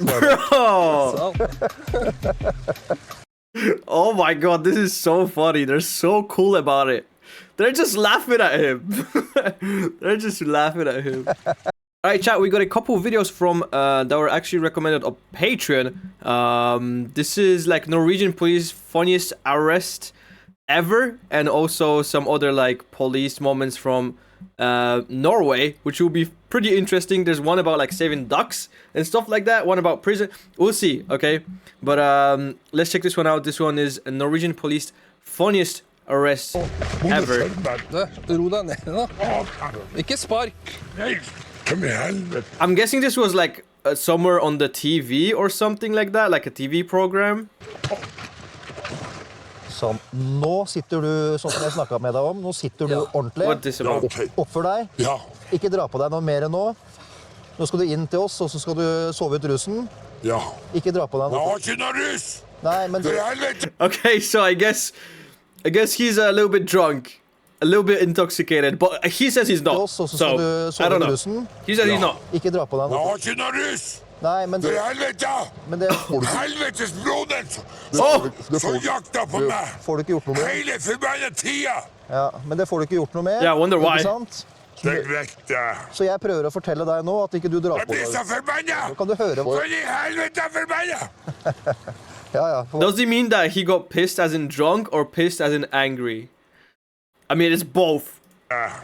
Bro! Oh my god, this is so funny. They're so cool about it. They're just laughing at him. They're just laughing at him. Alright, chat, we got a couple of videos from that were actually recommended on Patreon. This is like Norwegian police funniest arrest ever, and also some other like police moments from Norway, which will be pretty interesting. There's one about like saving ducks and stuff like that, one about prison. We'll see, okay? But let's check this one out. This one is a Norwegian police funniest arrest ever. Ro deg ned da. Ikke spark. I'm guessing this was like somewhere on the TV or something like that, like a TV program. Sånn, nå sitter du, sånn som jeg snakket med deg om, nå sitter du ordentlig. Oppfør deg. Ja. Ikke dra på deg noe mer enn nå. Nå skal du inn til oss, og så skal du sove ut rusen. Ja. Ikke dra på deg noe. Jeg har ikke noe rus! Nei, men... For helvete! Okay, so I guess he's a little bit drunk. A little bit intoxicated, but he says he's not. So, I don't know. He says he's not. Ikke dra på deg Jeg noe. har ikke noe rus! Nei, men... For helvete! Men det får du ikke. Helvetes broder som jakta på meg! Får du ikke gjort noe med. Hele forbannet tida! Ja, men det får du ikke gjort noe med. Yeah, I wonder why. Ikke sant? Det vet jeg. Så jeg prøver å fortelle deg nå at ikke du drar Jeg på blir så deg. forbanna! Nå kan du høre hva... For i helvete forbanna! Ja. Does he mean that he got pissed as in drunk or pissed as in angry? I mean, it's both.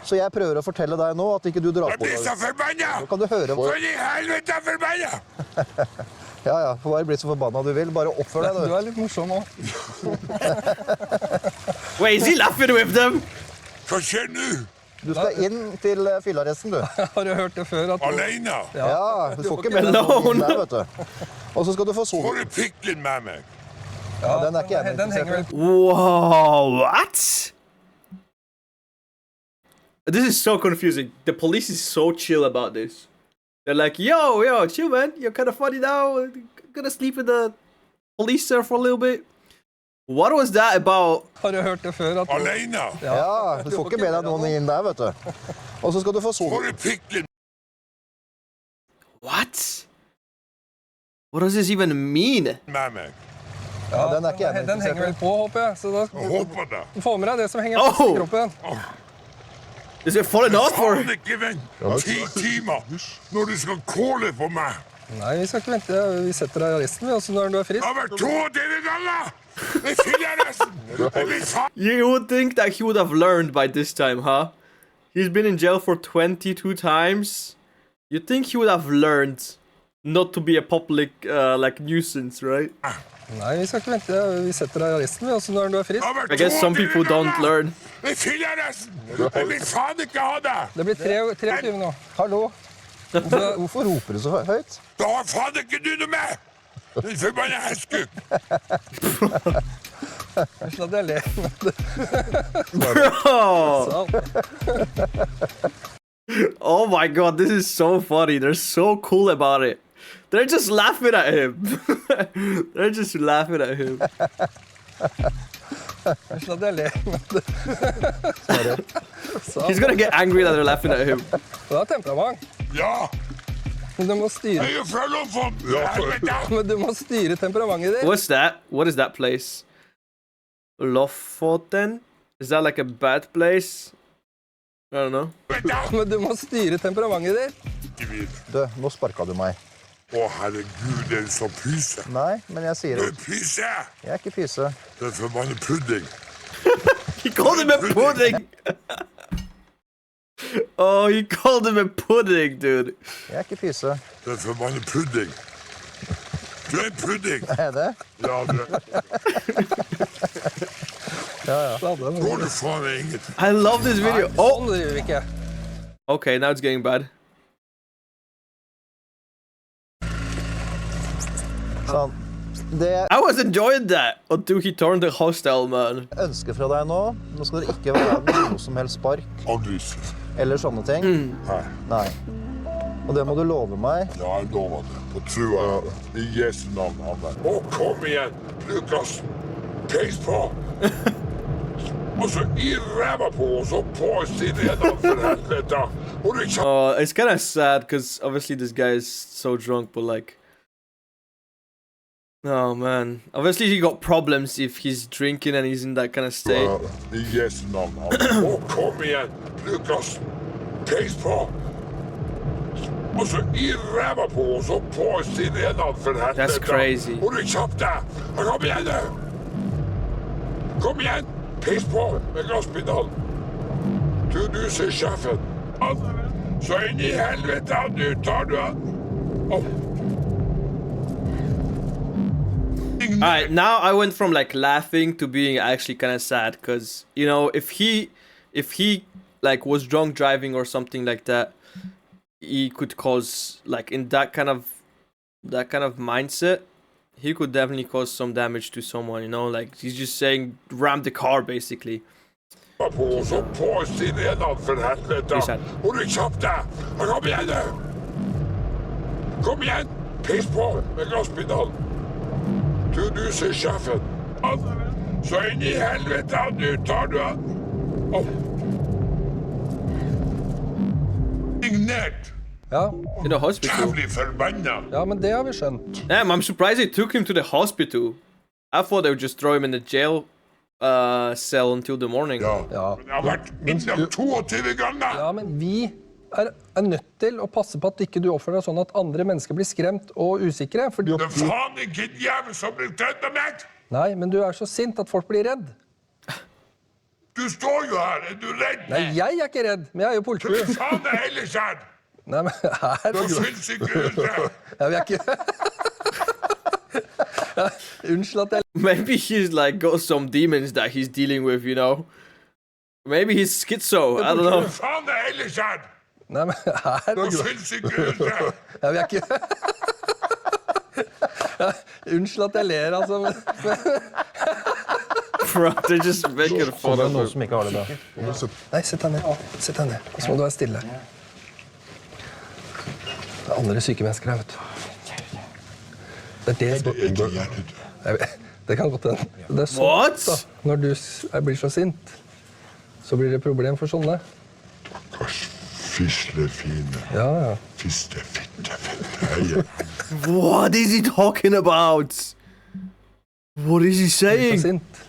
Så jeg prøver å fortelle deg nå at ikke du drar Jeg på blir så deg. forbanna! Nå kan du høre hva... For i helvete forbanna! Ja, får bare bli så forbanna du vil. Bare oppfør deg, Du litt morsom nå. Wait, is he laughing with them? Hva skjer nå? Du skal inn til fyllearresten, du. Har du hørt det før? At Alene? Ja, du får ikke med deg noen inn der, vet du. Og så skal du få sove. Får du pikkelen med meg? Ja, den er ikke jeg Den henger interessert i. Whoa, what? This is so confusing. The police is so chill about this. They're like, yo, chill, man. You're kind of funny now. Gonna sleep in the police cell for a little bit. What was that about? Har du hørt det før? At Alene? Ja, du får ikke med deg noen inn der, vet du. Og så skal du få sove. Får du pikkelen What? What does this even mean? med meg? Ja, den er ikke jeg Den henger vel interessert i. på, håper jeg. Så da Jeg håper det. du får med deg det som henger fast i kroppen. Is it falling off or? Faen ikke vent 10 timer når du skal kåle på meg. Nei, vi skal ikke vente. Vi setter deg i arresten, også når du er frisk. Jeg har vært 22 ganger! Jeg fyller resten! Jeg blir faen! You would think that he would have learned by this time, huh? He's been in jail for 22 times. You'd think he would have learned not to be a public, like, nuisance, right? Nei, vi skal ikke vente. Vi setter deg i arresten, også når du er frisk. Jeg har vært I guess some 22 people don't ganger! learn. Jeg fyller resten! Jeg vil faen ikke ha det! Det blir 23 nå. Hallo? Hvorfor roper du så høyt? Da har faen ikke du noe med! Den forbanna hestkuk! Så hadde jeg lett. Bro! Oh my god, this is so funny. They're so cool about it. They're just laughing at him. They're just laughing at him. Så hadde jeg lett. He's gonna get angry that they're laughing at him. Du har temperament. Ja! Men du må styre, Jeg er fra Lofoten! Helvete! men du må styre temperamentet ditt. What's that? What is that place? Lofoten? Is that like a bad place? I don't know. Men du må styre temperamentet ditt. Du, nå sparket du meg. Å, herregud, det er så pyse. Nei, men jeg sier Det det. er pyse! Jeg er ikke pyse. Det er forbannet pudding. He called him a pudding! Oh, he called him a pudding, dude. Jeg er ikke pyse. Det er forbannet pudding. Du er en pudding. Er det? Ja, du er. Går du faen meg ingenting? I love this video. Sånn Oh, driver vi ikke. okay, now it's getting bad. Sånn. Det jeg I was enjoying that until he turned the hostile, man. ønsker fra deg nå, nå skal det ikke være noe som helst spark Aggressiv. eller sånne ting. Nei. Nei. Og det må du love meg. Ja, jeg lover det. På trua. I Jesu navn. Amen. Å, kom igjen! Lukas! Peis på! Og så i ræva på, og så på siden for helvete! Og du ikke... It's kind of sad because obviously this guy is so drunk, but like, Oh man. Obviously he got problems if he's drinking and he's in that kind of state. Yes, kom igen! Lukas! Peis på! Og så i ræva på, og så på sirenen for helvete! That's crazy. Og du kjapp deg! Kom igjen nå! Kom igjen! Peis på med gasspedalen! Du ser sjefen. Så inn i helvete, du tar du han! Alright, now I went from like laughing to being actually kind of sad, because you know, if he like was drunk driving or something like that, he could cause, like, in that kind of mindset, he could definitely cause some damage to someone, you know, like he's just saying ram the car basically. På så på sirenen for helvete! Og du kjapp deg! Kom igjen nå! Kom igjen! Peis på med gasspedalen! Du ser sjefen. Så inn i helvete, du tar du han. Signert. Ja. In the hospital. Jævlig forbanna. Ja, men det har vi skjønt. Damn, I'm surprised they took him to the hospital. I thought they would just throw him in the jail cell until the morning. Ja. Ja. Men jeg har vært innom 22 ganger. Ja, men vi er nødt til å passe på at ikke du oppfører deg sånn at andre mennesker blir skremt og usikre. Fordi Det er faen ikke en jævel som blir tøtt av meg. Nei, men du er så sint at folk blir redd. Du står jo her, er du redd? Nei, jeg er ikke redd, men jeg er jo politi. Hva faen er ellers her? Nei, men her... Du finnes ikke ute. Ja, vi er ikke... Ja, unnskyld at jeg... Maybe he's like got some demons that he's dealing with, you know. Maybe he's schizo, I don't know. Hva faen er ellers her? Nei, men her... Du finnes ikke ute. Ja, vi er ikke... Ja, unnskyld at jeg ler, altså. Bro, they're just making fun of Noen him. som ikke har det bra. Nei, sett deg ned. Sett deg ned. Så må du være stille. Det er andre syke mennesker her, vet du. Det er det som... Ikke hjertet. Jeg vet- Det kan godt hende. Det er sånn, What? da. Når du blir så sint, så blir det problem for sånne. Kanskje fisle fine. Ja, ja. Fiste, fitte. What is he talking about? What is he Blir så saying? sint,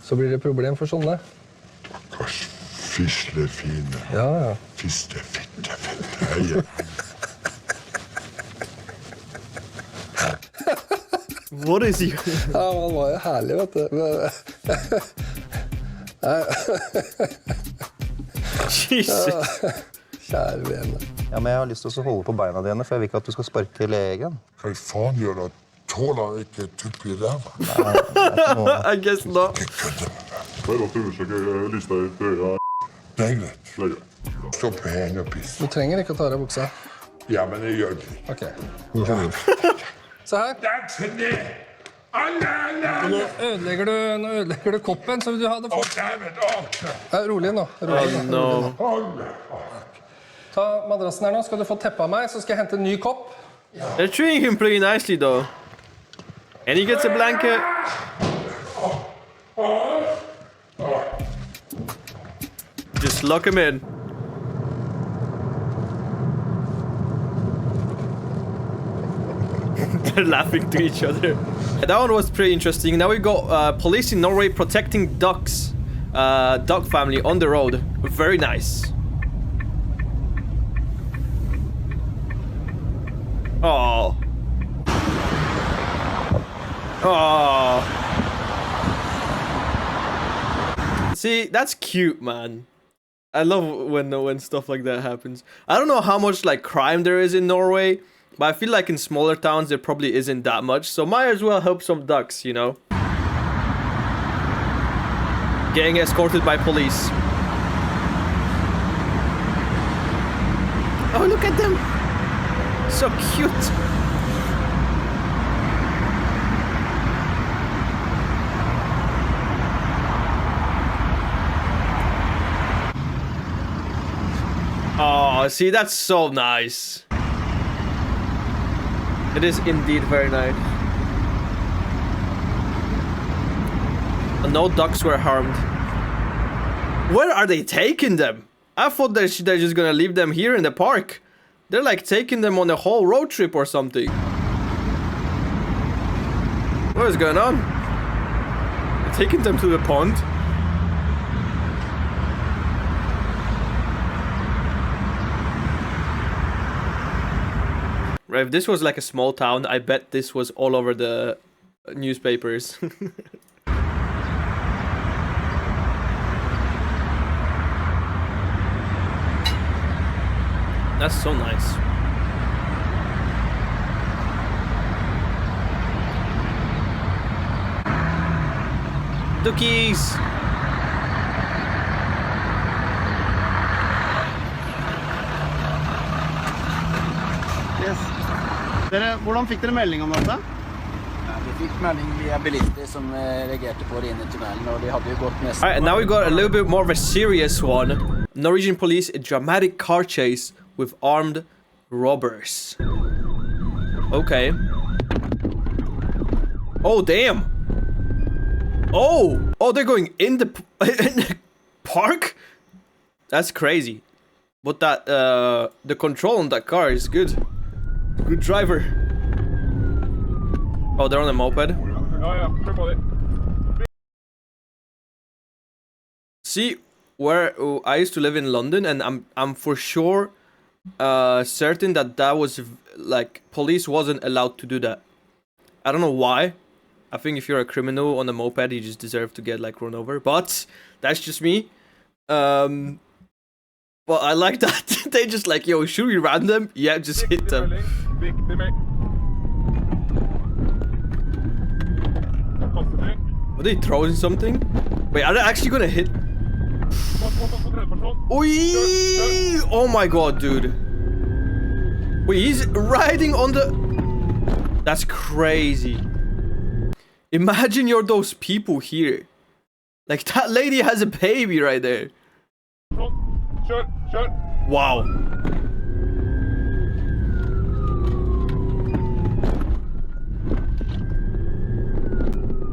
så blir det problem for sånne. Kanskje fisle fine. Ja, ja. Fiste, fitte. What is he? Ja, han var jo herlig, vet du. Jesus. Kjære vene. Ja, men jeg har lyst til å holde på beina dine, for jeg vil ikke at du skal sparke legen. Hva faen gjør det? Tåler ikke tupp i ræva? I guess not. Hva er det å undersøke lista i trøya? Det er greit. Stopp med henne og piss. Du trenger ikke å ta av deg buksa. Ja, men jeg gjør det. Ok. Se her. Det er tre! Alle! Nå ødelegger du koppen, så vil du ha det Å, fort. dæven! Å, Ja, rolig nå. Rolig nå. No. alle! Ta madrassen her nå. Skal du få teppe av meg, så skal jeg hente en ny kopp. They're treating him pretty nicely, though. And he gets a blanket. Just lock him in. They're laughing to each other. That one was pretty interesting. Now we got police in Norway protecting ducks. Duck family on the road. Very nice. Oh. Oh. See, that's cute, man. I love when stuff like that happens. I don't know how much like crime there is in Norway, but I feel like in smaller towns there probably isn't that much. So might as well help some ducks, you know. Getting escorted by police. Oh, look at them. So cute. Oh, see, that's so nice. It is indeed very nice. And no ducks were harmed. Where are they taking them? I thought they're just gonna leave them here in the park. They're like taking them on a whole road trip or something. What is going on? You're taking them to the pond. Right, if this was like a small town, I bet this was all over the newspapers. That's so nice. Duckies! Yes. Hvordan fikk dere melding om dette? Vi fikk melding via bilister som reagerte på det inne i tunnelen, og de hadde jo gått nesten... Alright, and now we got a little bit more of a serious one. Norwegian police, a dramatic car chase with armed robbers. Okay. Oh, damn! Oh! Oh, they're going in the park? That's crazy. But that, the control on that car is good. Good driver. Oh, they're on a moped. See, where I used to live in London, and I'm for sure certain that was like police wasn't allowed to do that. I don't know why. I think if you're a criminal on a moped, you just deserve to get like run over. But that's just me. But I like that. They just like, yo, should we ram them? Yeah, just hit them. Are they throwing something? Wait, are they actually gonna hit? Oi! Oh my god, dude. Wait, he's riding on the... That's crazy. Imagine you're those people here. Like, that lady has a baby right there. Wow.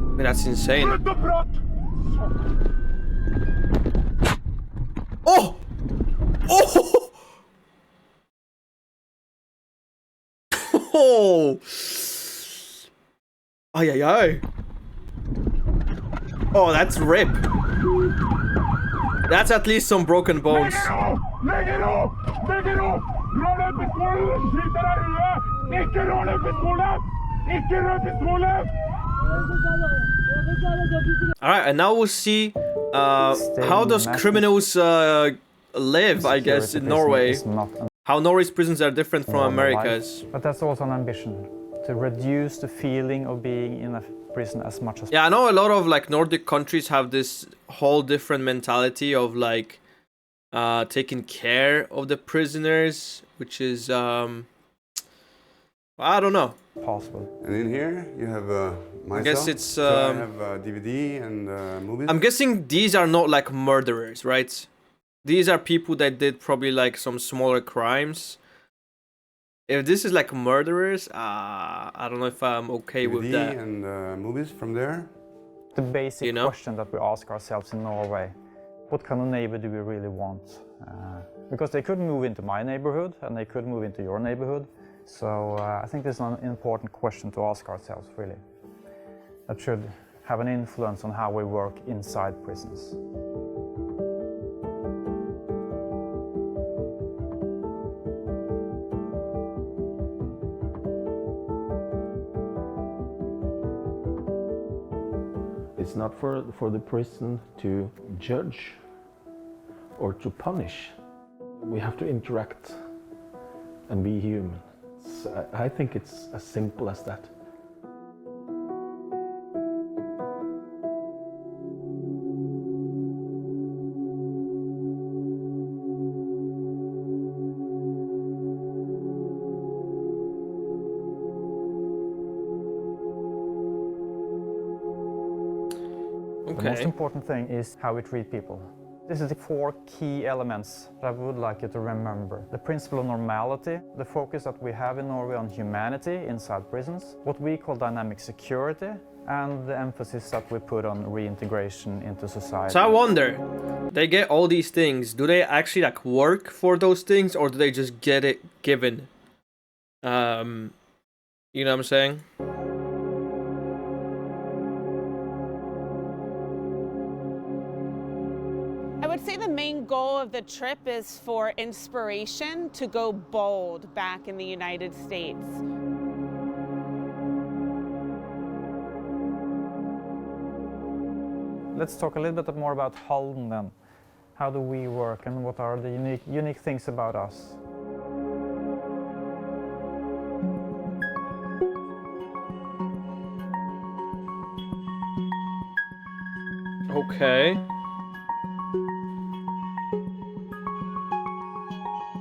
I mean, that's insane. Oh! Oh! Oh! Ay, ay, ay. Oh, that's rip. That's at least some broken bones. Alright, and now we'll see how those criminals live, I guess, in Norway. How Norway's prisons are different from America's. But that's also an ambition, to reduce the feeling of being in a prison as much as possible. Yeah, I know a lot of like Nordic countries have this whole different mentality of like taking care of the prisoners, which is I don't know. Possible. And in here you have myself. I guess it's so I have DVD and movies. I'm guessing these are not like murderers, right? These are people that did probably like some smaller crimes. If this is like murderers, I don't know if I'm okay DVD with that. And movies from there. The basic question that we ask ourselves in Norway: what kind of neighbor do we really want? Because they could move into my neighborhood and they could move into your neighborhood. So I think this is an important question to ask ourselves, really. That should have an influence on how we work inside prisons. It's not for the prison to judge or to punish. We have to interact and be human. I think it's as simple as that. The most important thing is how we treat people. This is the 4 key elements that I would like you to remember. The principle of normality, the focus that we have in Norway on humanity inside prisons, what we call dynamic security, and the emphasis that we put on reintegration into society. So I wonder, they get all these things, do they actually like work for those things, or do they just get it given? You know what I'm saying? main goal of the trip is for inspiration to go bold back in the United States. Let's talk a little bit more about Halden then. How do we work and what are the unique things about us? Okay.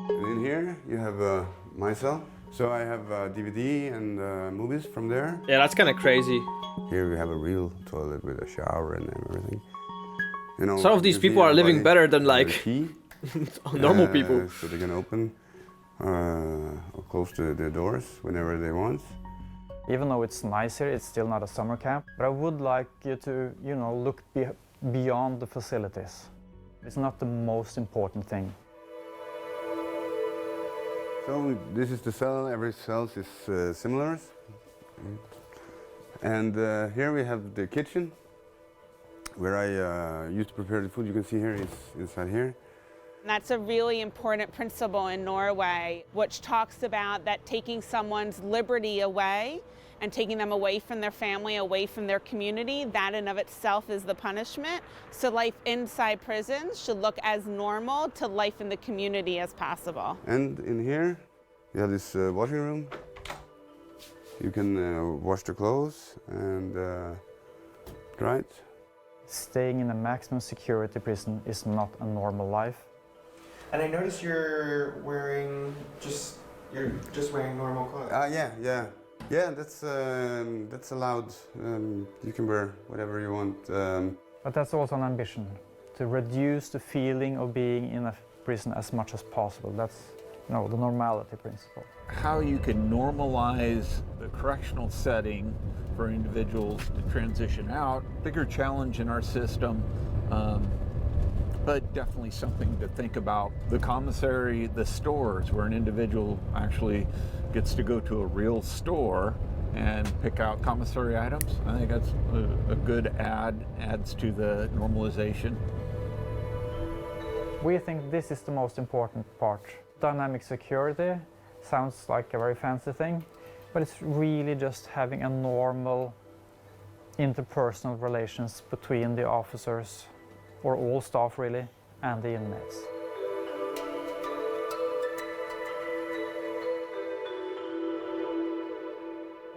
And in here you have my cell. So I have DVD and movies from there. Yeah, that's kind of crazy. Here we have a real toilet with a shower and everything. You know, some of these people are living better than like normal people. So they can open or close the doors whenever they want. Even though it's nice here, it's still not a summer camp. But I would like you to, you know, look beyond the facilities. It's not the most important thing. So this is the cell. Every cell is similar. And here we have the kitchen, where I used to prepare the food. You can see here is inside here. That's a really important principle in Norway, which talks about that taking someone's liberty away and taking them away from their family, away from their community, that in of itself is the punishment. So life inside prisons should look as normal to life in the community as possible. And in here, you have this washing room. You can wash the clothes and dry it. Staying in a maximum security prison is not a normal life. And I notice you're just wearing normal clothes. Yeah. That's allowed. You can wear whatever you want. But that's also an ambition, to reduce the feeling of being in a prison as much as possible. That's, you know, the normality principle. How you can normalize the correctional setting for individuals to transition out. Bigger challenge in our system, but definitely something to think about. The commissary, the stores, where an individual actually gets to go to a real store and pick out commissary items. I think that's a good adds to the normalization. We think this is the most important part. Dynamic security sounds like a very fancy thing, but it's really just having a normal interpersonal relations between the officers, or all staff really, and the inmates.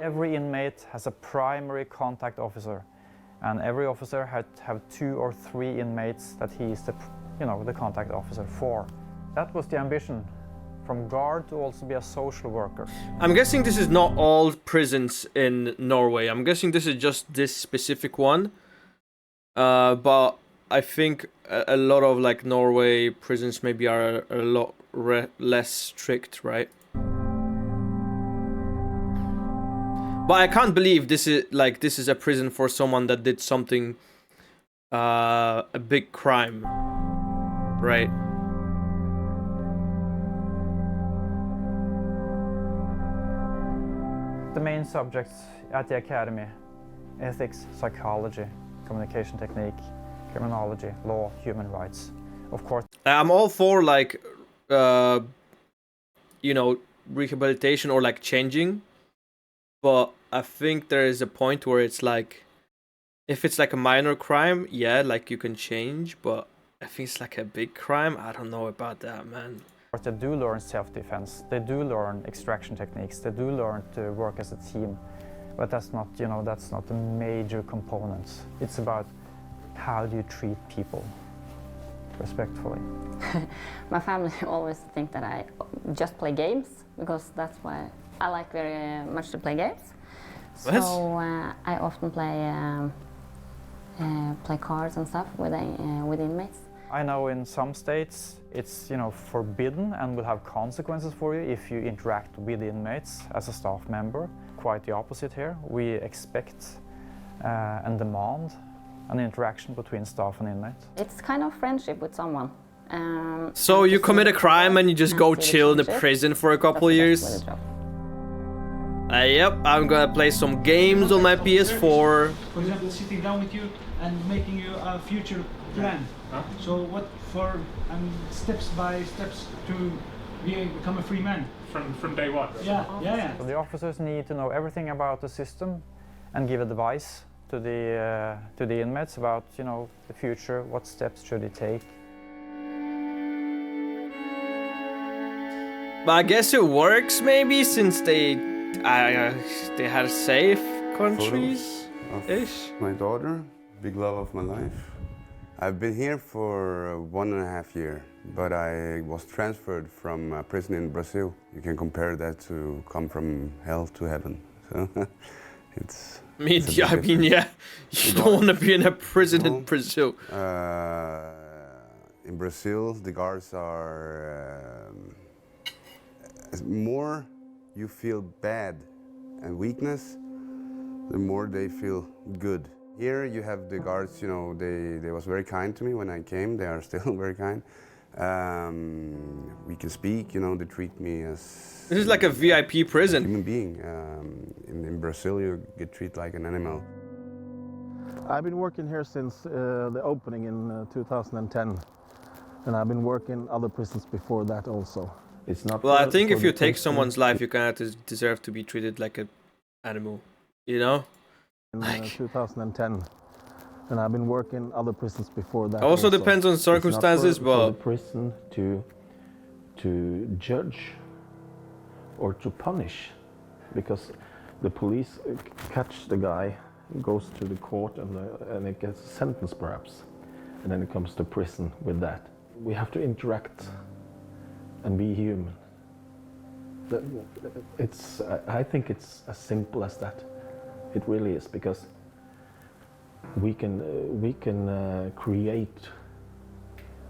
Every inmate has a primary contact officer, and every officer had to have 2 or 3 inmates that he is the contact officer for. That was the ambition, from guard to also be a social worker. I'm guessing this is not all prisons in Norway. I'm guessing this is just this specific one. But I think a lot of like Norway prisons maybe are a lot less strict, right? But I can't believe this is a prison for someone that did something, a big crime, right? The main subjects at the academy: ethics, psychology, communication technique, criminology, law, human rights. Of course, I'm all for like, you know, rehabilitation or like changing. But I think there is a point where it's like, if it's like a minor crime, yeah, like you can change. But if it's like a big crime, I don't know about that, man. They do learn self-defense. They do learn extraction techniques. They do learn to work as a team. But that's not, you know, that's not the major components. It's about how do you treat people respectfully. My family always think that I just play games, because that's why I like very much to play games. So I often play cards and stuff with inmates. I know in some states it's, you know, forbidden and will have consequences for you if you interact with inmates as a staff member. Quite the opposite here. We expect and demand an interaction between staff and inmates. It's kind of friendship with someone. So you commit a crime and you just go chill in the prison for a couple of years? Yep, I'm gonna play some games on my PS4. For example, sitting down with you and making you a future plan. So what for steps by steps to become a free man? From day one? Yeah. So the officers need to know everything about the system and give advice to the inmates about, you know, the future, what steps should they take. But I guess it works maybe since they had safe countries ish. My daughter, big love of my life. I've been here for 1.5 years, but I was transferred from a prison in Brazil. You can compare that to come from hell to heaven. So it's. I mean, yeah, you don't want to be in a prison in Brazil. In Brazil, the guards are more you feel bad and weakness, the more they feel good. Here you have the guards, you know, they was very kind to me when I came. They are still very kind. We can speak, you know, they treat me as... This is like a VIP prison. Human being. In Brazil, you get treated like an animal. I've been working here since the opening in 2010. And I've been working other prisons before that also. It's not. Well, I think if you take someone's life, you kind of deserve to be treated like an animal, you know? In 2010, and I've been working other prisons before that. Also depends on circumstances, it's not for but the prison to judge or to punish, because the police catch the guy, goes to the court, and it gets a sentence perhaps, and then it comes to prison with that. We have to interact and be human. I think it's as simple as that. It really is, because we can create.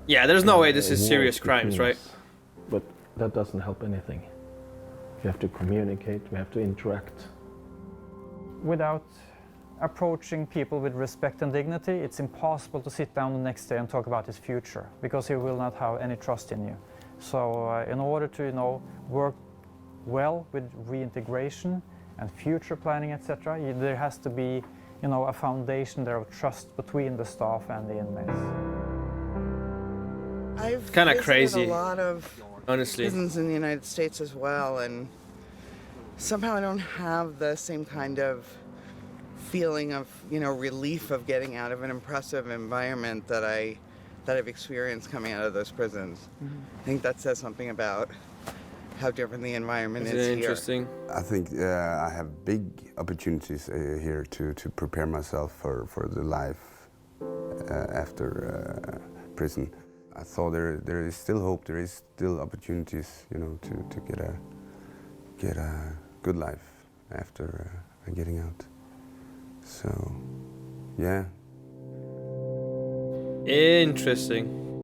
Yeah, there's no way this is serious crimes, right? But that doesn't help anything. We have to communicate. We have to interact. Without approaching people with respect and dignity, it's impossible to sit down the next day and talk about his future, because he will not have any trust in you. So in order to, you know, work well with reintegration and future planning, etc., there has to be, you know, a foundation there of trust between the staff and the inmates. I've kind of visited crazy, a lot of honestly. prisons in the United States as well, and somehow I don't have the same kind of feeling of, you know, relief of getting out of an impressive environment that I've experienced coming out of those prisons. I think that says something about how different the environment is here. Interesting. I think I have big opportunities here to prepare myself for the life after prison. I thought there is still hope. There is still opportunities, you know, to get a good life after getting out. So, yeah. Interesting.